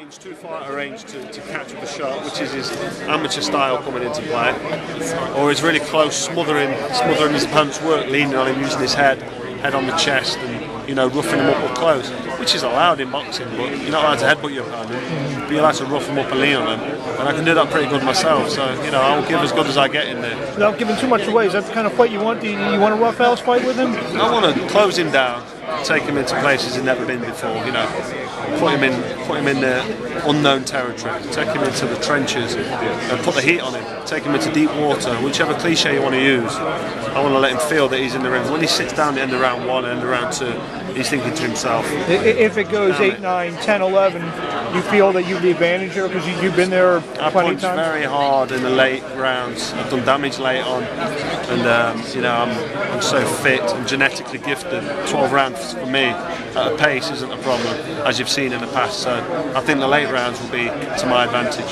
too far at a range to catch with a shot, which is his amateur style coming into play, or he's really close, smothering his opponent's work, leaning on him, using his head on the chest, and roughing him up close, which is allowed in boxing, but you're not allowed to headbutt your opponent, but you're allowed to rough him up and lean on him, and I can do that pretty good myself, so I'll give as good as I get in there. Without giving too much away, is that the kind of fight you want? Do you want a rough house fight with him? I want to close him down, take him into places he's never been before, put him in the unknown territory, take him into the trenches and put the heat on him, take him into deep water, whichever cliche you want to use. I want to let him feel that he's in the ring. When he sits down at the end of round 1 and end of round 2, he's thinking to himself. If it goes 8, 9, 10, 11, you feel that you have the advantage here because you've been there plenty of times? I punched very hard in the late rounds. I've done damage late on, and I'm so fit and genetically gifted. 12 rounds for me at a pace isn't a problem, as you've seen in the past. So I think the late rounds will be to my advantage.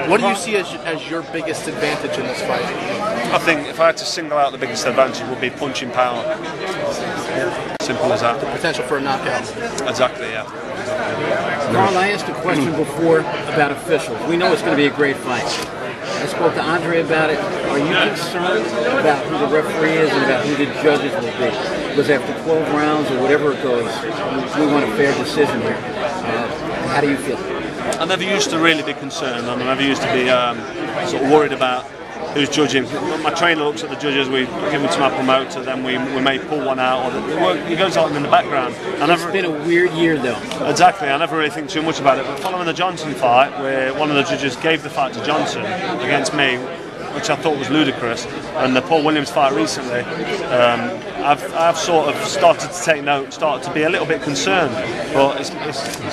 What do you see as your biggest advantage in this fight? I think if I had to single out the biggest advantage, it would be punching power. Simple as that. The potential for a knockout. Exactly, yeah. Carl, I asked a question before about officials. We know it's going to be a great fight. I spoke to Andre about it. Are you concerned about who the referee is and about who the judges will be? Because after 12 rounds or whatever it goes, we want a fair decision here. How do you feel? I never used to really be concerned. I never used to be sort of worried about who's judging. My trainer looks at the judges, we give them to my promoter, then we may pull one out, or it goes on in the background. It's been a weird year though. Exactly, I never really think too much about it, but following the Johnson fight, where one of the judges gave the fight to Johnson against me, which I thought was ludicrous, and the Paul Williams fight recently, I've sort of started to take note, started to be a little bit concerned, but it's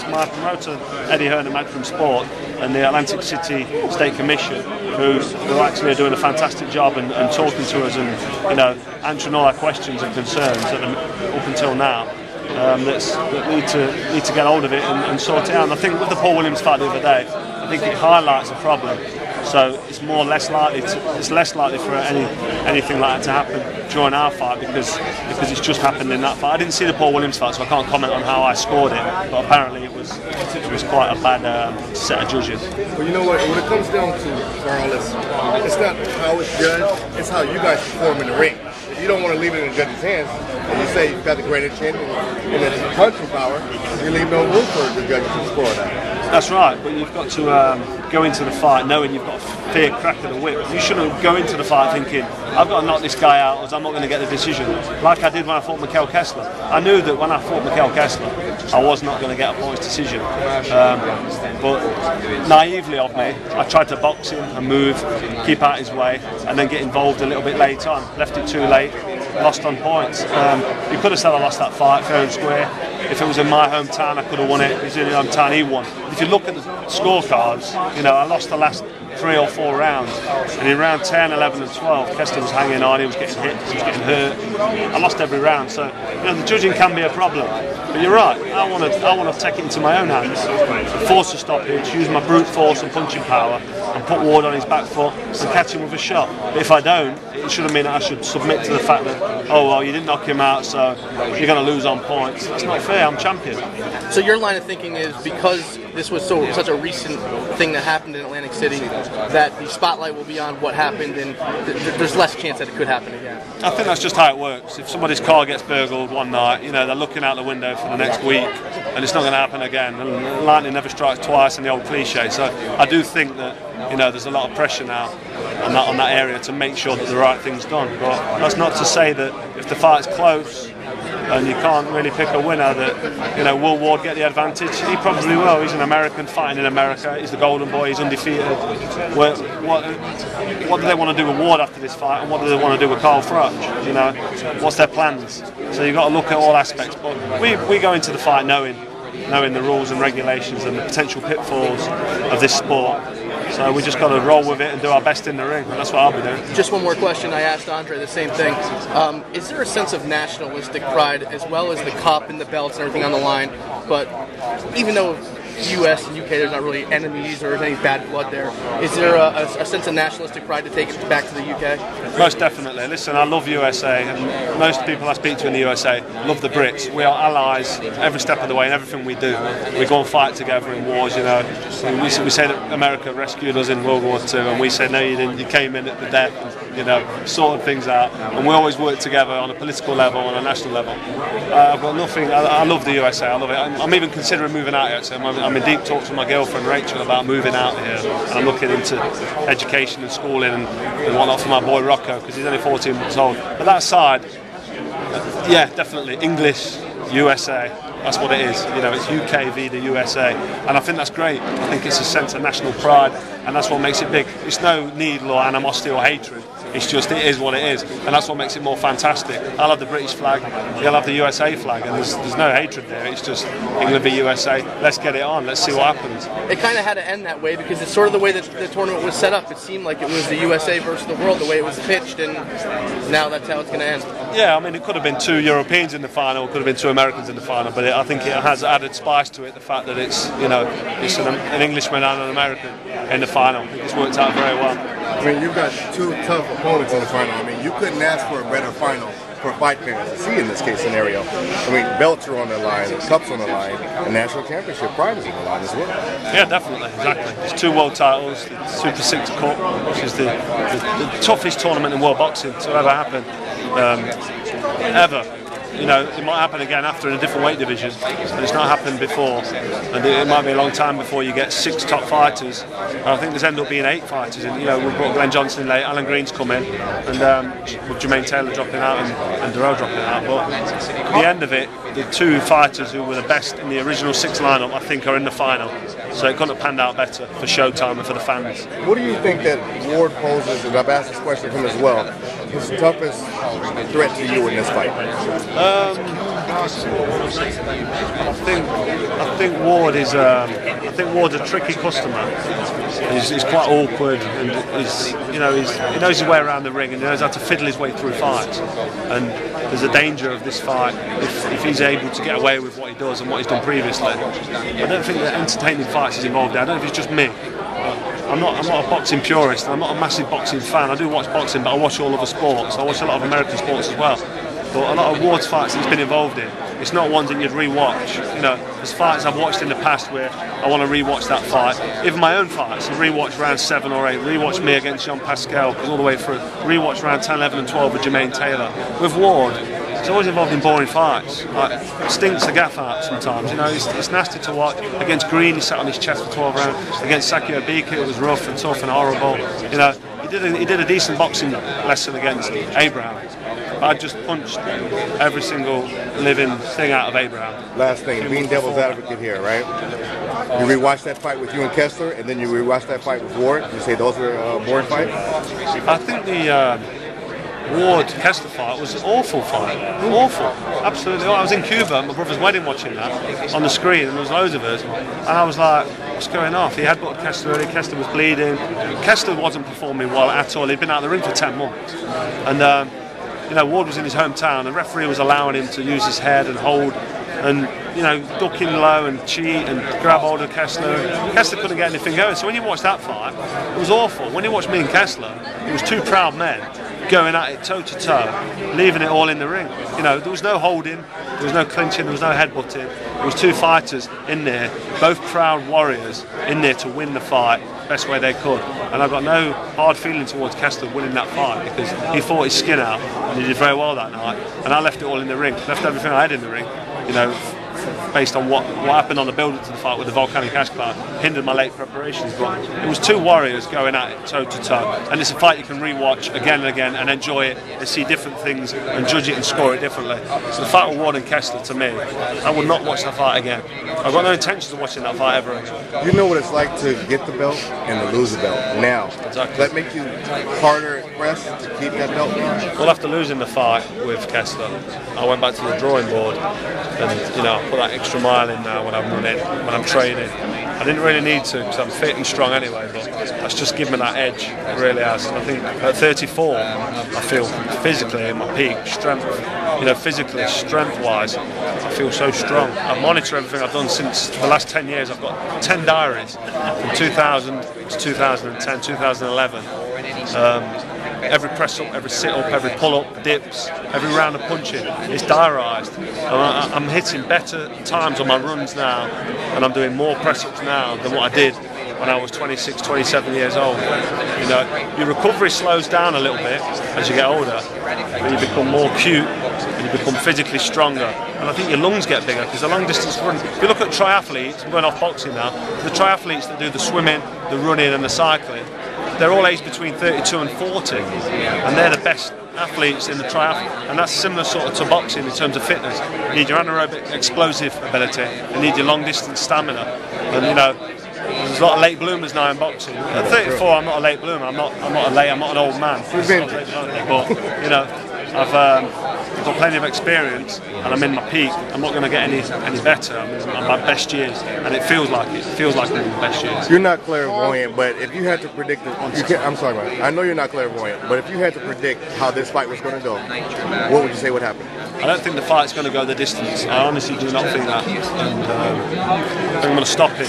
my promoter, Eddie Hearn and Matchroom Sport, and the Atlantic City State Commission, who actually are doing a fantastic job and talking to us and answering all our questions and concerns up until now. That need to get hold of it and sort it out. And I think with the Paul Williams fight the other day, I think it highlights a problem. So it's less likely for anything like that to happen during our fight because it's just happened in that fight. I didn't see the Paul Williams fight, so I can't comment on how I scored it. But apparently it was quite a bad set of judges. Well, you know what? When it comes down to Carl, it's not how it's judged; it's how you guys perform in the ring. If you don't want to leave it in the judge's hands, and you say you've got the greater chin and the punching power, you leave no room for the judges to score that. That's right, but you've got to go into the fight knowing you've got a fair crack of the whip. You shouldn't go into the fight thinking, I've got to knock this guy out or I'm not going to get the decision. Like I did when I fought Mikkel Kessler. I knew that when I fought Mikkel Kessler, I was not going to get a points decision. But naively of me, I tried to box him and move, keep out his way, and then get involved a little bit late on. Left it too late, lost on points. You could have said I lost that fight fair and square. If it was in my hometown, I could have won it. If it was in his hometown, he won. But if you look at the scorecards, I lost the last 3 or 4 rounds. And in round 10, 11 and 12, Kessler was hanging on, he was getting hit, he was getting hurt. I lost every round. So, the judging can be a problem. But you're right, I want to take it into my own hands, force a stoppage, use my brute force and punching power, and put Ward on his back foot and catch him with a shot. But if I don't, it shouldn't mean that I should submit to the fact that, you didn't knock him out, so you're going to lose on points. That's not fair, I'm champion. So your line of thinking is because this was such a recent thing that happened in Atlantic City, that the spotlight will be on what happened and there's less chance that it could happen again. I think that's just how it works. If somebody's car gets burgled one night, they're looking out the window for the next week and it's not going to happen again. And lightning never strikes twice in the old cliche. So I do think that there's a lot of pressure now on that area to make sure that the right thing's done. But that's not to say that if the fight's close and you can't really pick a winner, that will Ward get the advantage? He probably will. He's an American fighting in America. He's the golden boy. He's undefeated. What do they want to do with Ward after this fight, and what do they want to do with Carl Froch? What's their plans? So you've got to look at all aspects. But we go into the fight knowing the rules and regulations and the potential pitfalls of this sport. So we just got to roll with it and do our best in the ring. That's what I'll be doing. Just one more question. I asked Andre the same thing. Is there a sense of nationalistic pride as well as the cup and the belts and everything on the line? But even though U.S. and UK, there's not really enemies or any bad blood there. Is there a sense of nationalistic pride to take it back to the UK? Most definitely. Listen, I love USA, and most people I speak to in the USA love the Brits. We are allies every step of the way in everything we do. We go and fight together in wars, you know. We say that America rescued us in World War II, and we say, no, you didn't. You came in at the death, and, you know, sorted things out. And we always work together on a political level, on a national level. I've got nothing. I love the USA. I love it. I'm even considering moving out here. So I'm in deep talks with my girlfriend Rachel about moving out here. And I'm looking into education and schooling and whatnot for my boy Rocco, because he's only 14 months old. But that side, yeah, definitely English, USA. That's what it is. You know, it's UK v the USA, and I think that's great. I think it's a sense of national pride, and that's what makes it big. It's no need or animosity or hatred. It's just, it is what it is, and that's what makes it more fantastic. I'll have the British flag, you'll have the USA flag, and there's no hatred there. It's just England v USA. Let's get it on. Let's see what happens. It kind of had to end that way because it's sort of the way that the tournament was set up. It seemed like it was the USA versus the world, the way it was pitched, and now that's how it's going to end. Yeah, I mean, it could have been 2 Europeans in the final, it could have been 2 Americans in the final, but I think it has added spice to it, the fact that it's, you know, it's an Englishman and an American in the final. I think it's worked out very well. I mean, you've got 2 tough opponents in the final. I mean, you couldn't ask for a better final for fight fans to see in this case scenario. I mean, belts are on the line, the cups on the line, and national championship pride is on the line as well. Yeah, definitely, exactly. It's 2 world titles, the Super 6 Cup, which is the toughest tournament in world boxing to ever happen, ever. You know, it might happen again after in a different weight division, but it's not happened before, and it might be a long time before you get 6 top fighters. And I think there's ended up being 8 fighters, and you know, we've got Glenn Johnson in late, Alan Green's come in, and with Jermaine Taylor dropping out and Darrell dropping out. But at the end of it, the 2 fighters who were the best in the original 6 lineup, I think, are in the final. So it couldn't have panned out better for Showtime and for the fans. What do you think that Ward poses, and I've asked this question to him as well, his toughest threat to you in this fight? I think Ward is. I think Ward's a tricky customer. He's quite awkward, and he knows his way around the ring, and he knows how to fiddle his way through fights. And there's a danger of this fight if he's able to get away with what he does and what he's done previously. I don't think that entertaining fights is involved there. I don't know if it's just me. I'm not a boxing purist. I'm not a massive boxing fan. I do watch boxing, but I watch all other sports. I watch a lot of American sports as well. But a lot of Ward's fights that he's been involved in, it's not ones that you'd re-watch. You know, there's fights I've watched in the past where I want to re-watch that fight. Even my own fights, I've re-watched round 7 or 8, re-watched me against Jean Pascal, all the way through, re-watched round 10, 11 and 12 with Jermaine Taylor. With Ward, he's always involved in boring fights. Like, stinks the gaff out sometimes. You know, it's nasty to watch. Against Green, he sat on his chest for 12 rounds. Against Sakio Bika, it was rough and tough and horrible. You know, he did a decent boxing lesson against Abraham. I just punched every single living thing out of Abraham. Last thing, being devil's advocate here, right? You rewatch that fight with you and Kessler, and then you rewatch that fight with Ward. You say those were boring fights? I think the Ward-Kessler fight was an awful fight. Awful. Absolutely. I was in Cuba at my brother's wedding watching that on the screen, and there was loads of us. And I was like, what's going off? He had butted Kessler early, Kessler was bleeding. Kessler wasn't performing well at all. He'd been out of the ring for 10 months. And you know, Ward was in his hometown. The referee was allowing him to use his head and hold and, you know, ducking low and cheat and grab hold of Kessler. Kessler couldn't get anything going. So when you watch that fight, it was awful. When you watch me and Kessler, it was 2 proud men going at it toe to toe, leaving it all in the ring. You know, there was no holding, there was no clinching, there was no headbutting. There was 2 fighters in there, both proud warriors in there to win the fight best way they could. And I've got no hard feeling towards Kessler winning that fight because he fought his skin out and he did very well that night. And I left it all in the ring, left everything I had in the ring, you know, based on what happened on the build-up to the fight with the volcanic ash cloud, hindered my late preparations. But it was 2 warriors going at it toe to toe, and it's a fight you can re-watch again and again and enjoy it and see different things and judge it and score it differently. So the fight with Ward and Kessler, to me, I would not watch that fight again. I've got no intentions of watching that fight ever again. You know what it's like to get the belt and to lose the belt. Now, exactly. Does that make you harder pressed to keep that belt now? Well, after losing the fight with Kessler, I went back to the drawing board and, you know, I put that extra mile in now when I'm running, when I'm training. I didn't really need to because I'm fit and strong anyway, but that's just given me that edge, it really has. And I think at 34, I feel physically at my peak strength, you know, physically, strength-wise, I feel so strong. I monitor everything I've done since the last 10 years. I've got 10 diaries from 2000 to 2010, 2011. Every press up, every sit up, every pull up, dips, every round of punching, it's diarised. I'm hitting better times on my runs now, and I'm doing more press ups now than what I did when I was 26, 27 years old. You know, your recovery slows down a little bit as you get older, but you become more acute and you become physically stronger. And I think your lungs get bigger because the long distance run. If you look at triathletes, I'm going off boxing now, the triathletes that do the swimming, the running, and the cycling, they're all aged between 32 and 40, and they're the best athletes in the triathlon, and that's similar sort of to boxing in terms of fitness. You need your anaerobic explosive ability, you need your long distance stamina, and you know, there's a lot of late bloomers now in boxing. At 34, I'm not a late bloomer. I'm not an old man. But you know, I've got plenty of experience, and I'm in my peak. I'm not going to get any better. I'm in my best years, and it feels like I'm in the best years. You're not clairvoyant, but if you had to predict, I'm sorry, man. I know you're not clairvoyant, but if you had to predict how this fight was going to go, what would you say would happen? I don't think the fight's going to go the distance. I honestly do not think that, and I think I'm going to stop him.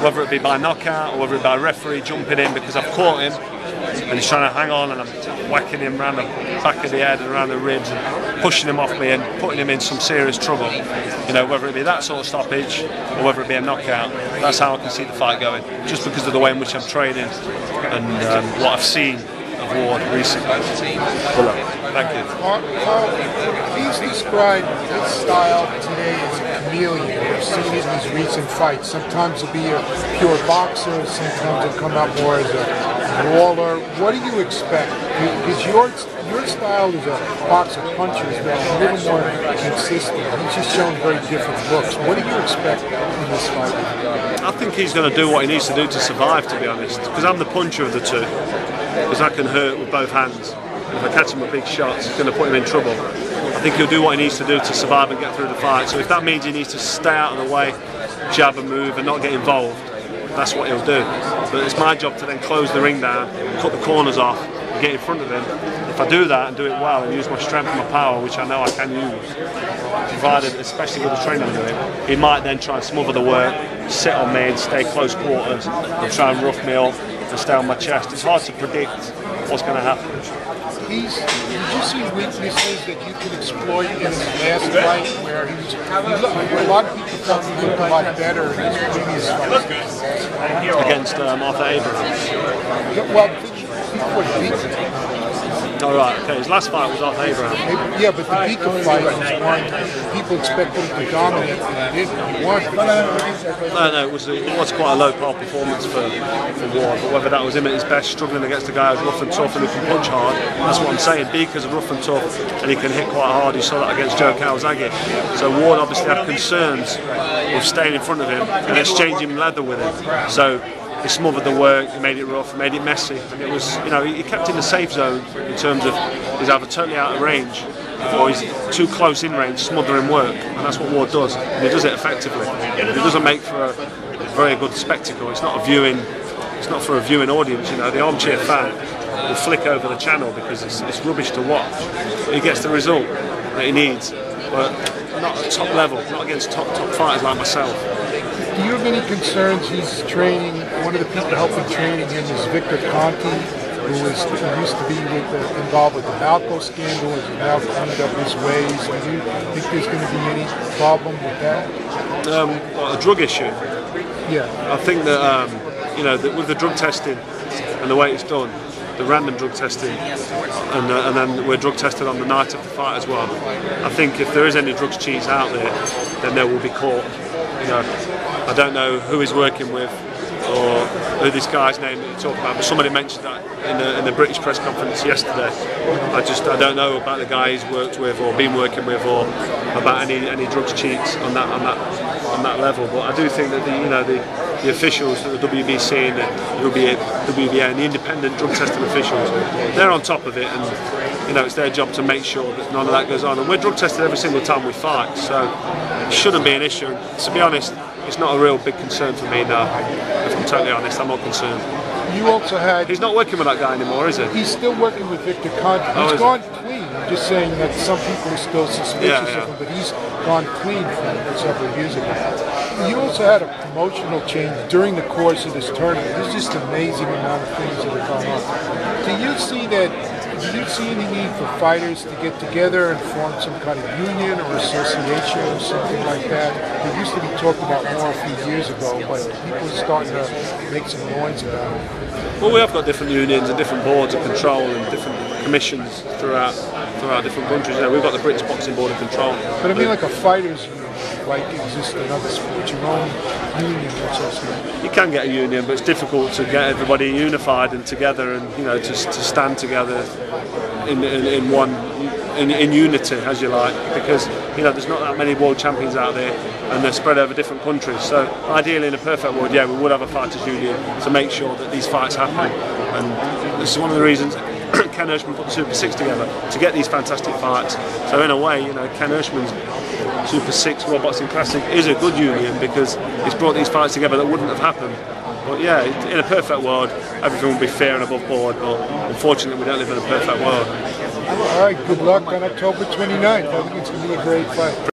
Whether it be by knockout or whether it be by referee jumping in because I've caught him and he's trying to hang on, and I'm whacking him around the back of the head and around the ribs and pushing him off me and putting him in some serious trouble. You know, whether it be that sort of stoppage or whether it be a knockout, that's how I can see the fight going, just because of the way in which I'm training and what I've seen of Ward recently. Good luck. Thank you. Please describe his style today as a chameleon. We've seen it in his recent fights. Sometimes he'll be a pure boxer, sometimes he'll come out more as a brawler. What do you expect? Because your style is a boxer puncher is a little more consistent. He's just showing very different looks. What do you expect in this fight? I think he's going to do what he needs to do to survive, to be honest, because I'm the puncher of the two, because I can hurt with both hands. If I catch him with big shots, it's going to put him in trouble. I think he'll do what he needs to do to survive and get through the fight. So if that means he needs to stay out of the way, jab and move and not get involved, that's what he'll do. But it's my job to then close the ring down, cut the corners off and get in front of him. If I do that and do it well and use my strength and my power, which I know I can use, provided, especially with the training I'm doing, he might then try and smother the work, sit on me and stay close quarters and try and rough me up and stay on my chest. It's hard to predict what's going to happen. Did you see weaknesses that you can exploit in his last fight where a lot of people thought he looked a lot better in his previous fight? Against Arthur Abraham? Well, people would beat him. Oh, right, okay. His last fight was Arthur Abraham. Yeah, but the Beaker fight was one people expected him to dominate, and he didn't. He won. No, it was quite a low-par performance for Ward, but whether that was him at his best, struggling against a guy who's rough and tough and who can punch hard, that's what I'm saying. Beaker's rough and tough, and he can hit quite hard. You saw that against Joe Calzaghe. So Ward obviously had concerns with staying in front of him and exchanging leather with him. So he smothered the work, he made it rough, made it messy, and it was, you know, he kept in the safe zone in terms of he's either totally out of range or he's too close in range, smothering work, and that's what Ward does, and he does it effectively. It doesn't make for a very good spectacle. It's not for a viewing audience, you know. The armchair fan will flick over the channel because it's rubbish to watch. He gets the result that he needs, but not at top level, not against top fighters like myself. Do you have any concerns? He's training, one of the people helping training him is Victor Conti, who used to be involved with the Malco scandal, and has now cleaned up his ways. Do you think there's going to be any problem with that? A drug issue? Yeah. I think that, you know, that with the drug testing and the way it's done, the random drug testing, and then we're drug tested on the night of the fight as well. I think if there is any drugs cheats out there, then they will be caught. You know, I don't know who he's working with or who this guy's name that you talk about, but somebody mentioned that in the British press conference yesterday. I don't know about the guy he's worked with or been working with, or about any drugs cheats on that level. But I do think that the officials, the WBC and the WBA and the independent drug testing officials, they're on top of it, and you know, it's their job to make sure that none of that goes on. And we're drug tested every single time we fight, so it shouldn't be an issue. To be honest, it's not a real big concern for me now. If I'm totally honest, I'm not concerned. You also had... He's not working with that guy anymore, is he? He's still working with Victor Conti. He's gone clean. I'm just saying that some people are still suspicious of him, but he's gone clean from several years ago. You also had a promotional change during the course of this tournament. There's just an amazing amount of things that have gone on. Do you see any need for fighters to get together and form some kind of union or association or something like that? It used to be talked about more a few years ago, but people are starting to make some noise about it. Well, we have got different unions and different boards of control and different commissions throughout different countries. You know, we've got the British Boxing Board of Control. But I mean, like a fighters union, like exists in other sports, your own union association. You can get a union, but it's difficult to get everybody unified and together, and to stand together in unity, as you like, because there's not that many world champions out there, and they're spread over different countries. So ideally, in a perfect world, we would have a fighters union to make sure that these fights happen, and this is one of the reasons Ken Hirschman put the Super 6 together, to get these fantastic fights. So in a way, Ken Hirschman's Super 6 World Boxing Classic is a good union because it's brought these fights together that wouldn't have happened. But yeah, in a perfect world, everything would be fair and above board, but unfortunately we don't live in a perfect world. All right, good luck on October 29th. I think it's going to be a great fight.